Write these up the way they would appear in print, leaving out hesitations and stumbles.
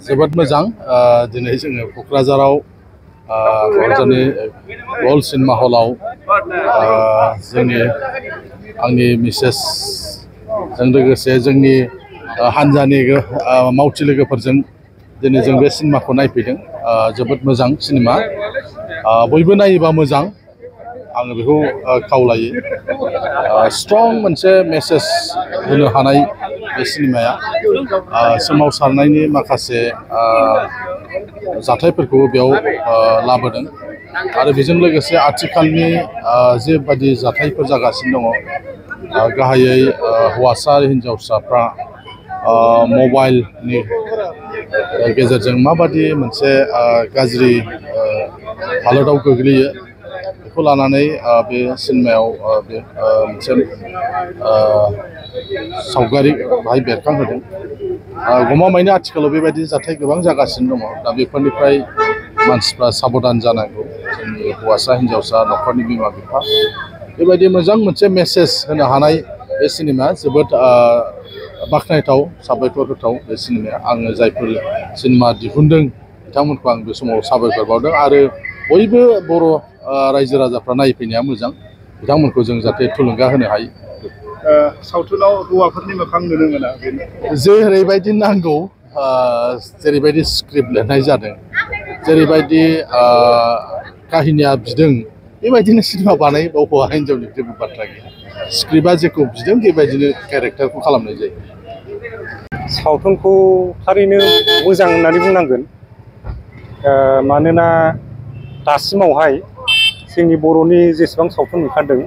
जोबोद मोजां दिनै जोङो क'क्राझाराव क'क्राझारनि गल्ड सिनेमा हलाव जोंनि आंनि मिसेसजों लोगोसे जोंनि हानजानि मावथि लोगोफोरजों दिनै जों बे सिनेमाखौ नायफैदों। जोबोद मोजां सिनेमा, बयबो नायोबा मोजां आङो बेखौ खावलायो। स्ट्रं मोनसे मेसेज होनो हानाय बे सिनेमाया सोमावसारनायनि माखासे जाथायफोरखौ बेयाव लाबोदों आरो बेजों लोगोसे आथिखालनि जेबादि जाथायफोर जागासिनो दङ, गाहायै हौवासा आरो हिन्जावसाफ्रा मबाइलनि गेजेरजों माबादि मोनसे गाज्रि हालोदाव गोग्लैयो बेखौ लानानै बे सिनेमायाव बे मोनसे सावगारि बाहाय बेरखांहोदों। गमामायैनो आथिखालाव बेबायदि जाथाय गोबां जागासिनो दङ। दा बेफोरनिफ्राय मानसिफ्रा साबधान जानांगौ। जोंनि हौवासा हिन्जावसा न'खरनि बिमा बिफा बेबायदि मोजां मोनसे मेसेज होनो हानाय बे सिनेमाया जोबोद बाख्नायथाव, साबायखर होथाव बे सिनेमाया। आङो जायफोर सिनेमा दिहुनदों बिथांमोनखौ आं बे समाव साबायखर बावदों आरो बयबो बर' रायजो राजाफ्रा नायफैनाया मोजां, बिथांमोनखौ जों जाहाथे थुलुंगा होनो हायो। सावथुनाव हौवाफोरनि मोखां नुनो मोना, जेरैबायदि नांगौ, जेरैबायदि स्क्रिप्ट लिरनाय जादों, जेरैबायदि काहिनिया बिदों बेबायदिनो सिनेमा बानायबाव हौवा हिन्जावनि जेबो बाथ्रा गैया। स्क्रिप्टआ जेखौ बिदों बेबायदिनो केरेक्टारखौ खालामनाय जायो। सावथुनखौ थारैनो मोजां होननानै बुंनांगोन, मानोना दासिमावहाय जोंनि बर'नि जेसेबां सावथुन ओंखारदों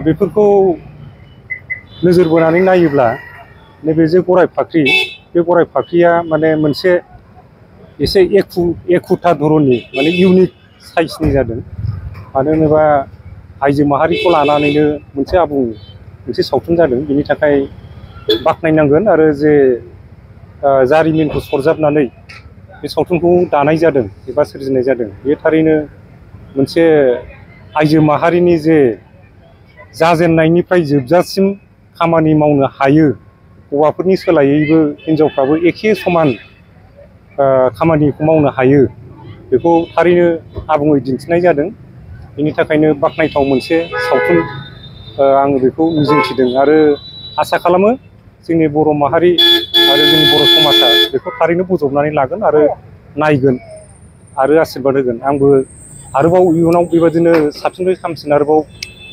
बेफोरखौ नोजोर बोनानै नायोब्ला नैबे जे गराय फाख्रि, बे गराय फाख्रिया माने मोनसे एसे एखुथा धरननि माने इउनिक साइजनि जादों। मानो होनोबा आइजो माहारिखौ लानानैनो मोनसे आबुं मोनसे सावथुन जादों। बिनि थाखाय बाख्नायनांगोन आरो जे जारिमिनखौ सरजाबनानै बे सावथुनखौ दानाय जादों एबा सोरजिनाय जादों, बेयो थारैनो मोनसे आइजो माहारिनि जे जाजेननायनिफ्राय जोबजासिम खामानि मावनो हायो, हौवाफोरनि सोलायैबो हिन्जावफ्राबो एखे समान खामानिखौ मावनो हायो, बेखौ थारैनो आबुङै दिन्थिनाय जादों। बेनि थाखायनो बाख्नायथाव मोनसे सावथुन आङो बेखौ मिजिंथिदों आरो आसा खालामो जोंनि बर' माहारि आरो जोंनि बर' समाजा बेखौ थारैनो बोजबनानै लागोन आरो नायगोन आरो आसिरबाद होगोन। आंबो आरोबाव इयुनाव बेबायदिनो साबसिननिफ्राय हामसिन आरोबाव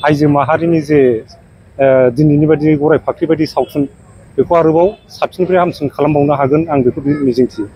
आइजो माहारिनि जे दिनैनि बायदि गराय फाख्रि बायदि सावथुन, बेखौ आरोबाव साबसिननिफ्राय हामसिन खालामबावनो हागोन, आं बेखौ मिजिंथियो।